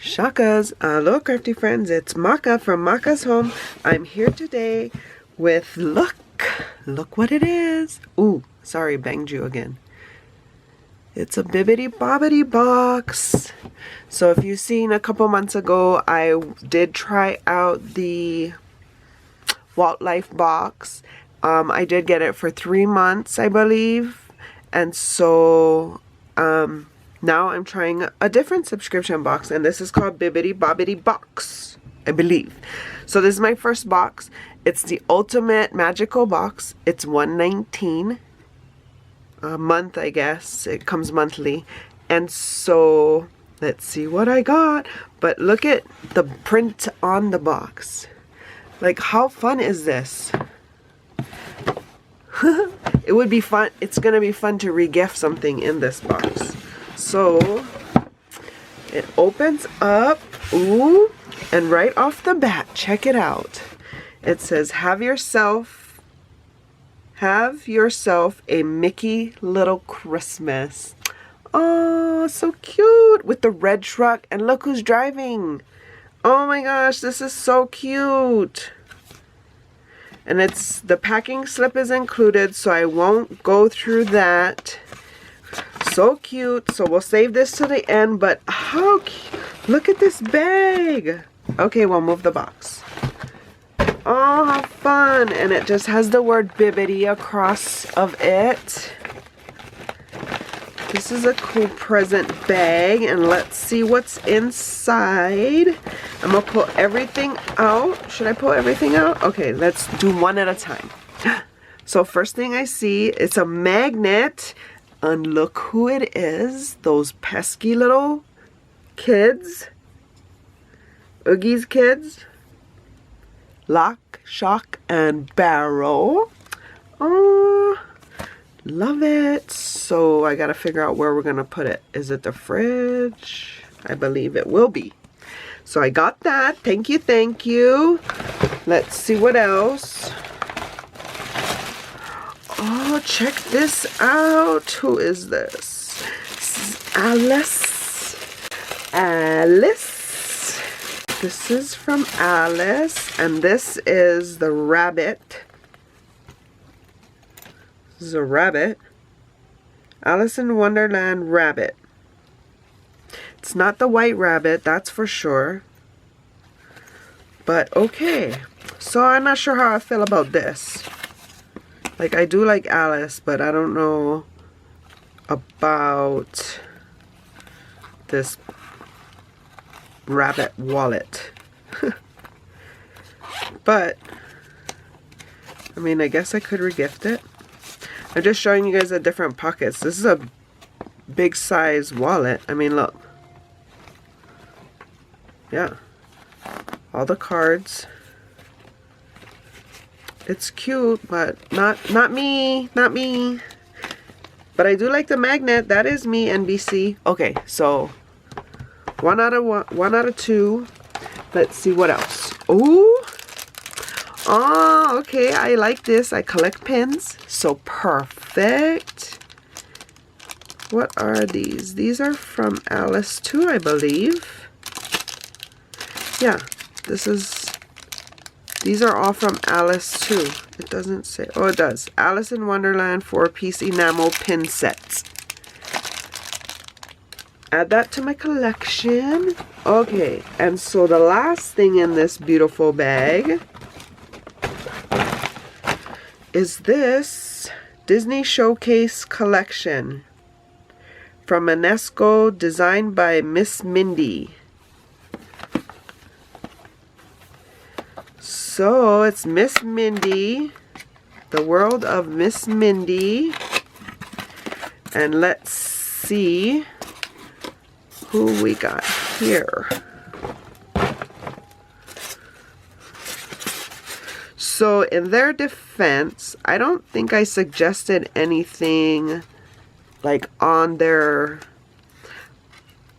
Shakas, hello crafty friends, it's Maka from Makaz Home. I'm here today with, look what it is. Ooh, sorry, banged you again. It's a Bibbidi Bobbidi box. So if you've seen a couple months ago, I did try out the Wildlife box. I did get it for 3 months, I believe. And so, now I'm trying a different subscription box, and this is called Bibbidi Bobbidi Box, I believe. So this is my first box. It's the ultimate magical box. It's $119 a month, I guess. It comes monthly. And so let's see what I got. But look at the print on the box. Like, how fun is this? It would be fun. It's gonna be fun to re-gift something in this box. So it opens up, ooh, and right off the bat, check it out. It says, have yourself a Mickey little Christmas. Oh, so cute, with the red truck, and look who's driving. Oh my gosh, this is so cute. And it's, the packing slip is included, so I won't go through that. So cute. So we'll save this to the end, but how cute. Look at this bag. Okay, we'll move the box. Oh, how fun. And it just has the word Bibbidi across of it. This is a cool present bag, and let's see what's inside. I'm gonna pull everything out. Should I pull everything out? Okay, let's do one at a time. So first thing I see, it's a magnet. And look who it is. Those pesky little kids. Oogie's kids. Lock, shock, and barrel. Oh, love it. So I gotta figure out where we're gonna put it. Is it the fridge? I believe it will be. So I got that. Thank you, thank you. Let's see what else. Oh, check this out. Who is this? This is Alice. Alice. This is from Alice. And this is the rabbit. This is a rabbit. Alice in Wonderland rabbit. It's not the white rabbit, that's for sure. But okay. So I'm not sure how I feel about this. Like, I do like Alice, but I don't know about this rabbit wallet. But, I mean, I guess I could regift it. I'm just showing you guys the different pockets. This is a big size wallet. I mean, look. Yeah. All the cards. It's cute, but not me, not me. But I do like the magnet. That is me, NBC. Okay, so one out of 2. Let's see what else. Ooh. Oh, okay. I like this. I collect pins. So perfect. What are these? These are from Alice too, I believe. Yeah, these are all from Alice too. It doesn't say. Oh, it does. Alice in Wonderland 4-piece enamel pin sets. Add that to my collection. Okay, and so the last thing in this beautiful bag is this Disney Showcase collection from UNESCO, designed by Miss Mindy. So it's Miss Mindy, the world of Miss Mindy, and let's see who we got here. So in their defense, I don't think I suggested anything like on their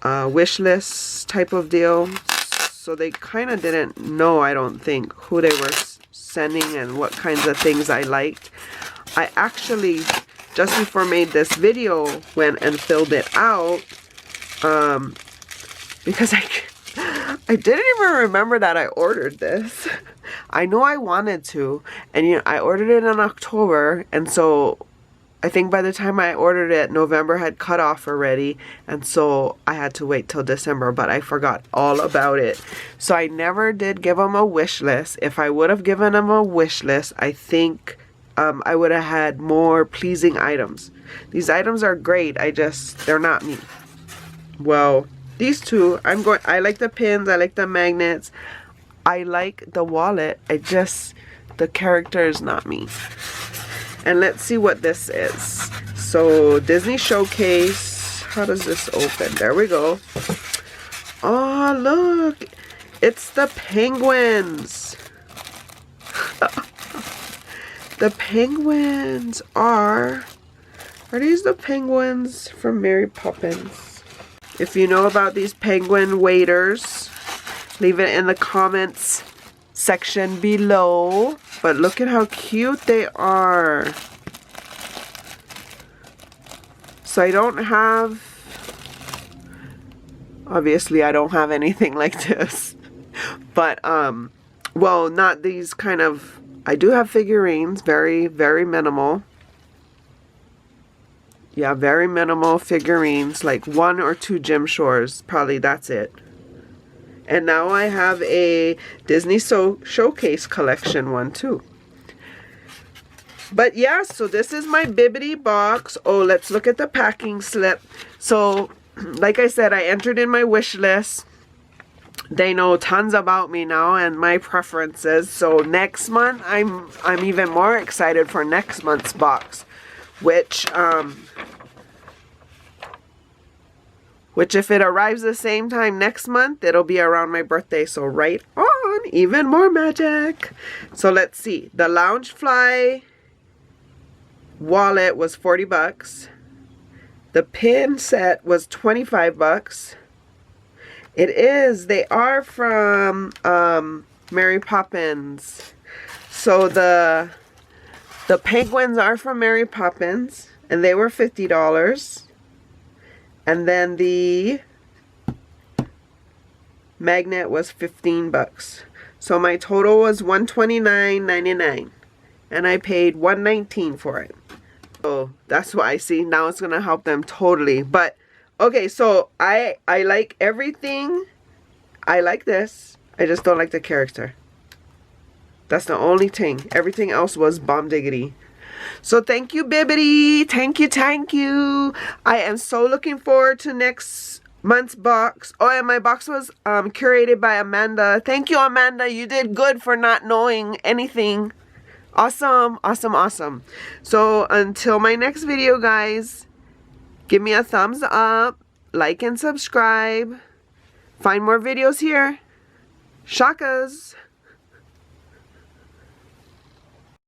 wish list type of deal. So they kind of didn't know, I don't think, who they were sending and what kinds of things I liked. I actually, just before I made this video, went and filled it out because I didn't even remember that I ordered this. I know I wanted to, and you know, I ordered it in October, and so I think by the time I ordered it, November had cut off already, and so I had to wait till December, but I forgot all about it. So I never did give them a wish list. If I would have given them a wish list, I think I would have had more pleasing items. These items are great, they're not me. Well, these two, I like the pins, I like the magnets, I like the wallet, the character is not me. And let's see what this is. So, Disney Showcase, how does this open? There we go. Oh, look, it's the penguins. The penguins are these the penguins from Mary Poppins? If you know about these penguin waders, leave it in the comments section below. But look at how cute they are. So I don't have, obviously I don't have anything like this. But, well, not these kind of, I do have figurines, very, very minimal. Yeah, very minimal figurines, like 1 or 2 Jim Shores, probably that's it. And now I have a Disney Showcase collection one too. But yeah, so this is my BIBBIDI box. Oh, let's look at the packing slip. So, like I said, I entered in my wish list. They know tons about me now and my preferences. So next month, I'm even more excited for next month's box, which if it arrives the same time next month, it'll be around my birthday. So right on, even more magic. So let's see. The Loungefly wallet was 40 bucks. The pin set was 25 bucks. They are from Mary Poppins. So the penguins are from Mary Poppins, and they were $50. And then the magnet was 15 bucks. So my total was $129.99. And I paid $119 for it. So that's why I see now it's gonna help them totally. But okay, so I like everything. I like this. I just don't like the character. That's the only thing. Everything else was bomb diggity. So thank you, BIBBIDI. Thank you, thank you. I am so looking forward to next month's box. Oh, and my box was curated by Amanda. Thank you, Amanda. You did good for not knowing anything. Awesome, awesome, awesome. So until my next video, guys, give me a thumbs up, like and subscribe. Find more videos here. Shakas.